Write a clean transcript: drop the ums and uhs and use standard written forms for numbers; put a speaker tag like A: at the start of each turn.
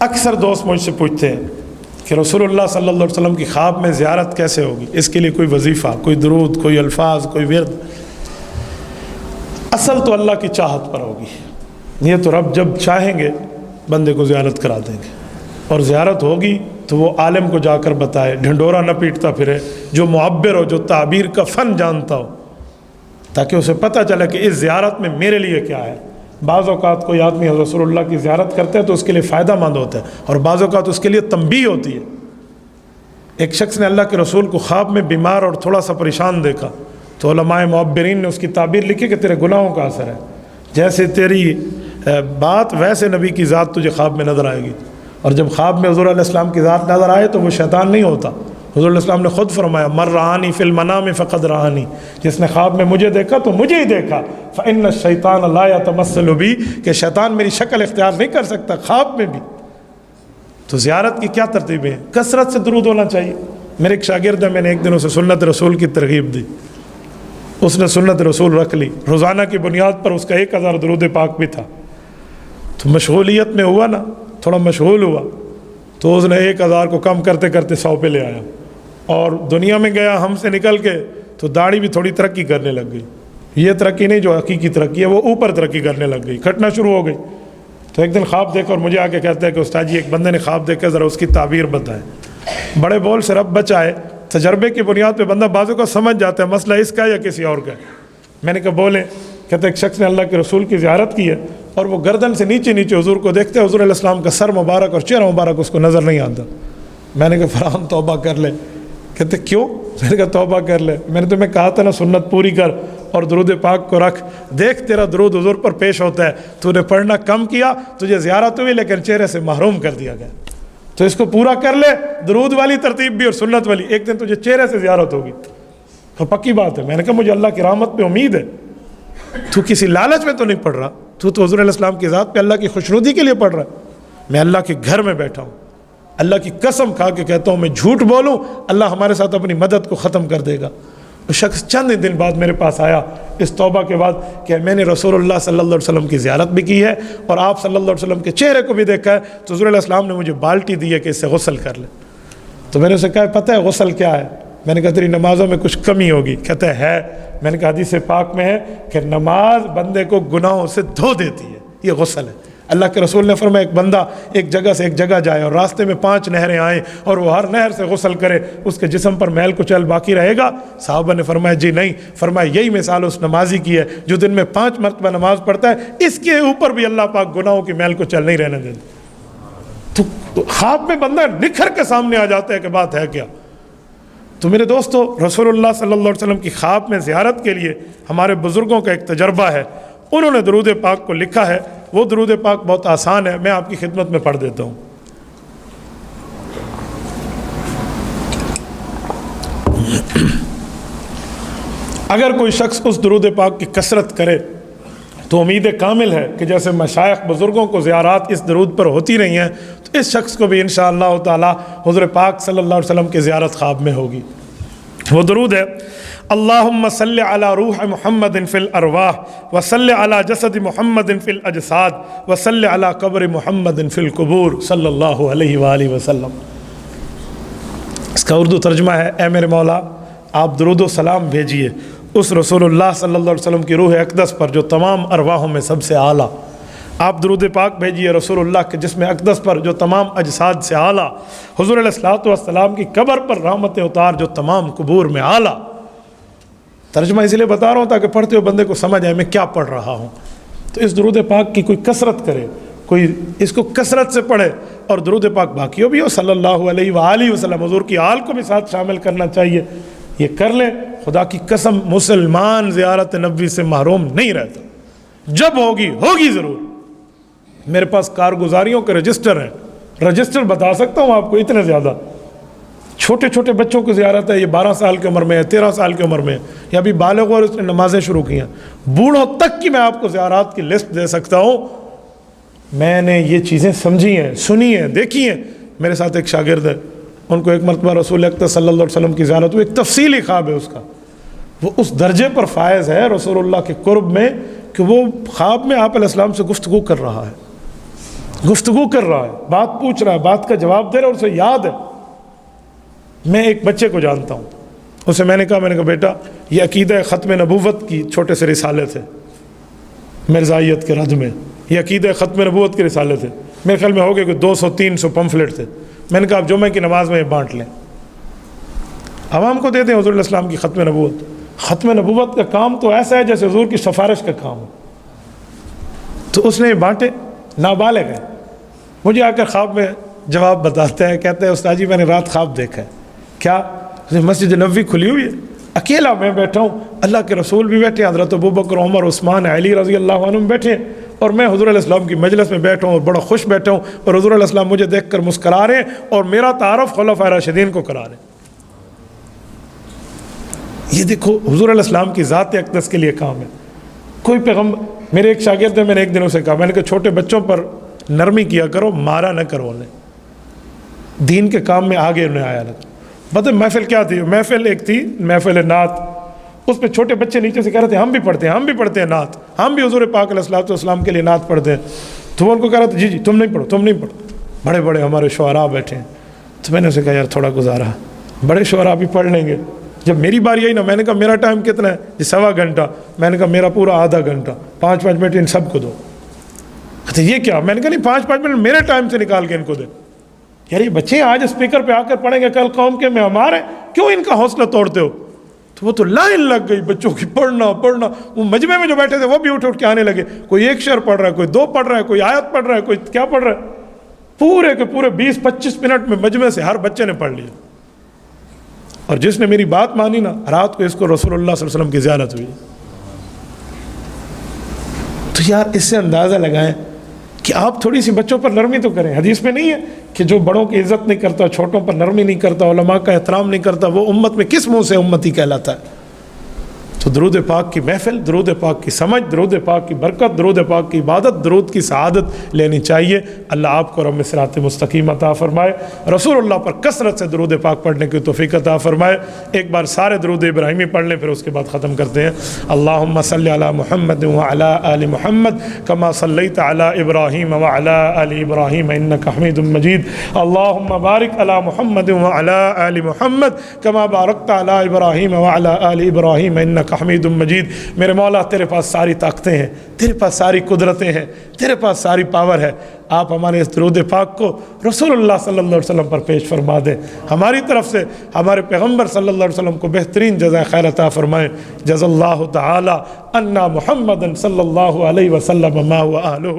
A: اکثر دوست مجھ سے پوچھتے ہیں کہ رسولullah صلی اللہ علیہ وسلم کی خواب میں زیارت کیسے ہوگی، اس کے لیے کوئی وظیفہ، کوئی درود، کوئی الفاظ، کوئی ورد؟ اصل تو اللہ کی چاہت پر ہوگی، یہ تو رب جب چاہیں گے بندے کو زیارت کرا دیں گے، اور زیارت ہوگی تو وہ عالم کو جا کر بتائے، ڈھنڈورا نہ پیٹتا پھرے، جو معبر ہو، جو تعبیر کا فن جانتا ہو، تاکہ اسے پتہ چلے کہ اس زیارت میں میرے لیے کیا ہے۔ بعض اوقات کوئی آدمی رسول اللہ کی زیارت کرتے ہیں تو اس کے لیے فائدہ مند ہوتا ہے، اور بعض اوقات اس کے لیے تنبیہ ہوتی ہے۔ ایک شخص نے اللہ کے رسول کو خواب میں بیمار اور تھوڑا سا پریشان دیکھا، تو علماء معبرین نے اس کی تعبیر لکھی کہ تیرے گناہوں کا اثر ہے، جیسے تیری بات ویسے نبی کی ذات تجھے خواب میں نظر آئے گی۔ اور جب خواب میں حضور علیہ السلام کی ذات نظر آئے تو وہ شیطان نہیں ہوتا۔ حضور علیہ السلام نے خود فرمایا، من رآنی فی المنام فقد رآنی، جس نے خواب میں مجھے دیکھا تو مجھے ہی دیکھا۔ فإن الشیطان لا یتمثل بی، کہ شیطان میری شکل اختیار نہیں کر سکتا خواب میں بھی۔ تو زیارت کی کیا ترتیبیں ہیں؟ کثرت سے درود ہونا چاہیے۔ میرے ایک شاگرد ہے، میں نے ایک دن اسے سنت رسول کی ترغیب دی، اس نے سنت رسول رکھ لی، روزانہ کی بنیاد پر اس کا 1000 درود پاک بھی تھا۔ تو مشغولیت میں ہوا نا، تھوڑا مشغول ہوا، تو اس نے 1000 کو کم کرتے کرتے 100 پہ لے آیا، اور دنیا میں گیا ہم سے نکل کے تو داڑھی بھی تھوڑی ترقی کرنے لگ گئی۔ یہ ترقی نہیں جو حقیقی ترقی ہے، وہ اوپر ترقی کرنے لگ گئی، کھٹنا شروع ہو گئی۔ تو ایک دن خواب دیکھا اور مجھے آ کے کہتا ہے کہ استاد جی ایک بندے نے خواب دیکھا، ذرا اس کی تعبیر بتائیں۔ بڑے بول سے رب بچائے، تجربے کی بنیاد پہ بندہ بازو کا سمجھ جاتا ہے مسئلہ اس کا یا کسی اور کا ہے۔ میں نے کہا بولیں۔ کہتے ایک شخص نے اللہ کے رسول کی زیارت کی ہے، اور وہ گردن سے نیچے نیچے حضور کو دیکھتے ہیں، حضور علیہ السلام کا سر مبارک اور چہرہ مبارک اس کو نظر نہیں آتا۔ میں نے کہا فراہم توبہ کر لے۔ کہتے کیوں؟ میں نے کہا توبہ کر لے، میں نے تمہیں کہا تھا نا سنت پوری کر اور درود پاک کو رکھ، دیکھ تیرا درود حضور پر پیش ہوتا ہے، تو نے پڑھنا کم کیا، تجھے زیارت ہوئی لیکن چہرے سے محروم کر دیا گیا، تو اس کو پورا کر لے، درود والی ترتیب بھی اور سنت والی، ایک دن تجھے چہرے سے زیارت ہوگی۔ اور پکی بات ہے، میں نے کہا مجھے اللہ کی رحمت پہ امید ہے، تو کسی لالچ میں تو نہیں پڑھ رہا، تو حضور علیہ السلام کی ذات پہ اللہ کی خوشنودی کے لیے پڑھ رہا ہے۔ میں اللہ کے گھر میں بیٹھا ہوں، اللہ کی قسم کھا کے کہتا ہوں میں جھوٹ بولوں اللہ ہمارے ساتھ اپنی مدد کو ختم کر دے گا۔ وہ شخص چند دن بعد میرے پاس آیا اس توبہ کے بعد کہ میں نے رسول اللہ صلی اللہ علیہ وسلم کی زیارت بھی کی ہے اور آپ صلی اللہ علیہ وسلم کے چہرے کو بھی دیکھا ہے، تو حضور علیہ السلام نے مجھے بالٹی دی ہے کہ اس سے غسل کر لے۔ تو میں نے اسے کہا پتہ ہے غسل کیا ہے؟ میں نے کہا تیری نمازوں میں کچھ کمی ہوگی۔ کہتا ہے میں نے کہا حدیث پاک میں ہے کہ نماز بندے کو گناہوں سے دھو دیتی ہے، یہ غسل ہے۔ اللہ کے رسول نے فرمایا ایک بندہ ایک جگہ سے ایک جگہ جائے اور راستے میں 5 نہریں آئیں اور وہ ہر نہر سے غسل کرے، اس کے جسم پر میل کچیل باقی رہے گا؟ صحابہ نے فرمایا جی نہیں۔ فرمایا یہی مثال اس نمازی کی ہے جو دن میں 5 مرتبہ نماز پڑھتا ہے، اس کے اوپر بھی اللہ پاک گناہوں کی میل کچیل نہیں رہنے دیتا۔ تو خواب میں بندہ نکھر کے سامنے آ جاتا ہے کہ بات ہے کیا۔ تو میرے دوستو رسول اللہ صلی اللہ علیہ وسلم کی خواب میں زیارت کے لیے ہمارے بزرگوں کا ایک تجربہ ہے، انہوں نے درود پاک کو لکھا ہے۔ وہ درود پاک بہت آسان ہے، میں آپ کی خدمت میں پڑھ دیتا ہوں۔ اگر کوئی شخص اس درود پاک کی کثرت کرے تو امید کامل ہے کہ جیسے مشائخ بزرگوں کو زیارات اس درود پر ہوتی رہی ہیں تو اس شخص کو بھی انشاءاللہ تعالی حضور پاک صلی اللہ علیہ وسلم کی زیارت خواب میں ہوگی۔ وہ درود ہے اللہم صلی علی روح محمد فی الارواح وصلی علی جسد محمد فی الاجساد وصلی علی قبر محمد فی القبور صلی اللہ علیہ وآلہ وسلم۔ اس کا اردو ترجمہ ہے اے میرے مولا آپ درود و سلام بھیجیے اس رسول اللہ صلی اللہ علیہ وسلم کی روح اقدس پر جو تمام ارواحوں میں سب سے اعلیٰ۔ آپ درود پاک بھیجیے رسول اللہ کے جسم اقدس پر جو تمام اجساد سے اعلیٰ، حضور علیہ السلام کی قبر پر رحمت اتار جو تمام قبور میں اعلیٰ۔ ترجمہ اس لیے بتا رہا ہوں تاکہ پڑھتے ہوئے بندے کو سمجھ آئے میں کیا پڑھ رہا ہوں۔ تو اس درود پاک کی کوئی کثرت کرے، کوئی اس کو کثرت سے پڑھے، اور درود پاک باقیوں بھی ہو صلی اللہ علیہ وآلہ وسلم، حضور کی آل کو بھی ساتھ شامل کرنا چاہیے۔ یہ کر لیں، خدا کی قسم مسلمان زیارت نبوی سے محروم نہیں رہتا، جب ہوگی ضرور۔ میرے پاس کارگزاریوں کے رجسٹر ہیں، رجسٹر بتا سکتا ہوں آپ کو اتنے زیادہ۔ چھوٹے چھوٹے بچوں کو زیارت ہے، یہ 12 سال کی عمر میں ہے، 13 سال کی عمر میں ہے، یا ابھی بالغ اور اس نے نمازیں شروع کی ہیں، بوڑھوں تک کی میں آپ کو زیارات کی لسٹ دے سکتا ہوں۔ میں نے یہ چیزیں سمجھی ہیں، سنی ہیں، دیکھی ہیں۔ میرے ساتھ ایک شاگرد ہے، ان کو ایک مرتبہ رسول اکرم صلی اللہ علیہ وسلم کی زیارت ہوئی، ایک تفصیلی خواب ہے اس کا، وہ اس درجے پر فائز ہے رسول اللہ کے قرب میں کہ وہ خواب میں آپ علیہ السلام سے گفتگو کر رہا ہے، گفتگو کر رہا ہے، بات پوچھ رہا ہے، بات کا جواب دے رہا ہے، اسے یاد ہے۔ میں ایک بچے کو جانتا ہوں، اسے میں نے کہا بیٹا یہ عقیدہ ختم نبوت کی چھوٹے سے رسالے تھے مرزائیت کے رد میں، یہ عقیدہ ختم نبوت کے رسالے تھے، میرے خیال میں ہو گئے کہ 200-300 پمفلٹ تھے۔ میں نے کہا آپ جمعہ کی نماز میں یہ بانٹ لیں، عوام کو دے دیں حضور علیہ السلام کی ختم نبوت۔ ختم نبوت کا کام تو ایسا ہے جیسے حضور کی سفارش کا کام ہو۔ تو اس نے یہ بانٹے، نابالغ ہے، مجھے آ کر خواب میں جواب بتاتا ہے، کہتا ہے استاد جی میں نے رات خواب دیکھا ہے۔ کیا؟ مسجد نبوی کھلی ہوئی ہے، اکیلا میں بیٹھا ہوں، اللہ کے رسول بھی بیٹھے ہیں، حضرت ابوبکر عمر عثمان علی رضی اللہ عنہ بیٹھے ہیں، اور میں حضور علیہ السلام کی مجلس میں بیٹھا ہوں اور بڑا خوش بیٹھا ہوں، اور حضور علیہ السلام مجھے دیکھ کر مسکرا رہے ہیں اور میرا تعارف خلفائے راشدین کو کرا رہے ہیں۔ یہ دیکھو حضور علیہ السلام کی ذات اقدس کے لیے کام ہے۔ کوئی پیغمبر، میرے ایک شاگرد ہے، میں نے ایک دن اسے کہا، میں نے کہا چھوٹے بچوں پر نرمی کیا کرو، مارا نہ کرو انہیں، دین کے کام میں آگے انہیں آیا نہ کرو۔ پتہ محفل کیا تھی؟ محفل ایک تھی محفل نعت، اس پہ چھوٹے بچے نیچے سے کہہ رہے تھے ہم بھی پڑھتے ہیں نعت، ہم بھی حضور پاک علیہ الصلوۃ والسلام کے لیے نعت پڑھتے ہیں۔ تو وہ ان کو کہہ رہا تھا جی تم نہیں پڑھو، بڑے بڑے ہمارے شعراء بیٹھے ہیں۔ تو میں نے اسے کہا یار تھوڑا گزارا، بڑے شعراء بھی پڑھ لیں گے۔ جب میری باری آئی نا، میں نے کہا میرا ٹائم کتنا ہے جی؟ 1.25 گھنٹہ۔ میں نے کہا میرا پورا آدھا گھنٹہ، 5 منٹ ان سب کو دو۔ کہتے یہ کیا؟ میں نے کہا نہیں 5 منٹ میرے ٹائم سے نکال کے ان کو دے۔ یار یہ بچے آج اسپیکر پہ آ کر پڑھیں گے، کل قوم کے معمار ہیں، کیوں ان کا حوصلہ توڑتے ہو؟ تو وہ تو لائن لگ گئی بچوں کی، پڑھنا۔ وہ مجمع میں جو بیٹھے تھے وہ بھی اٹھ کے آنے لگے، کوئی 1 شعر پڑھ رہا ہے، کوئی 2 پڑھ رہا ہے، کوئی آیت پڑھ رہا ہے، کوئی کیا پڑھ رہا ہے۔ پورے کے پورے 20-25 منٹ میں مجمع سے ہر بچے نے پڑھ لیا۔ اور جس نے میری بات مانی نا، رات کو اس کو رسول اللہ صلی اللہ علیہ وسلم کی زیارت ہوئی۔ تو یار اس سے اندازہ لگائیں کہ آپ تھوڑی سی بچوں پر نرمی تو کریں۔ حدیث میں نہیں ہے کہ جو بڑوں کی عزت نہیں کرتا، چھوٹوں پر نرمی نہیں کرتا، علماء کا احترام نہیں کرتا، وہ امت میں کس منہ سے امتی کہلاتا ہے؟ تو درود پاک کی محفل، درود پاک کی سمجھ، درود پاک کی برکت، درود پاک کی عبادت، درود کی سعادت لینی چاہیے۔ اللہ آپ کو رب صراط مستقیم عطا فرمائے، رسول اللہ پر کثرت سے درود پاک پڑھنے کی توفیق عطا فرمائے۔ ایک بار سارے درود ابراہیمی پڑھ لیں، پھر اس کے بعد ختم کرتے ہیں۔ اللہم صلی علی محمد وعلی آل محمد کما صلیت علی ابراہیم وعلی آل ابراہیم انک حمید مجید۔ اللہم بارک علی محمد وعلی آل محمد کما بارکت علی ابراہیم وعلی آل ابراہیم انک حمید مجید۔ میرے مولا تیرے پاس ساری طاقتیں ہیں، تیرے پاس ساری قدرتیں ہیں، تیرے پاس ساری پاور ہے۔ آپ ہمارے اس درود پاک کو رسول اللہ صلی اللہ علیہ وسلم پر پیش فرما دیں، ہماری طرف سے ہمارے پیغمبر صلی اللہ علیہ وسلم کو بہترین جزائے خیر عطا فرمائیں۔ جزا اللہ تعالی عنا محمد صلی اللہ علیہ وسلم ما هو اہلہ۔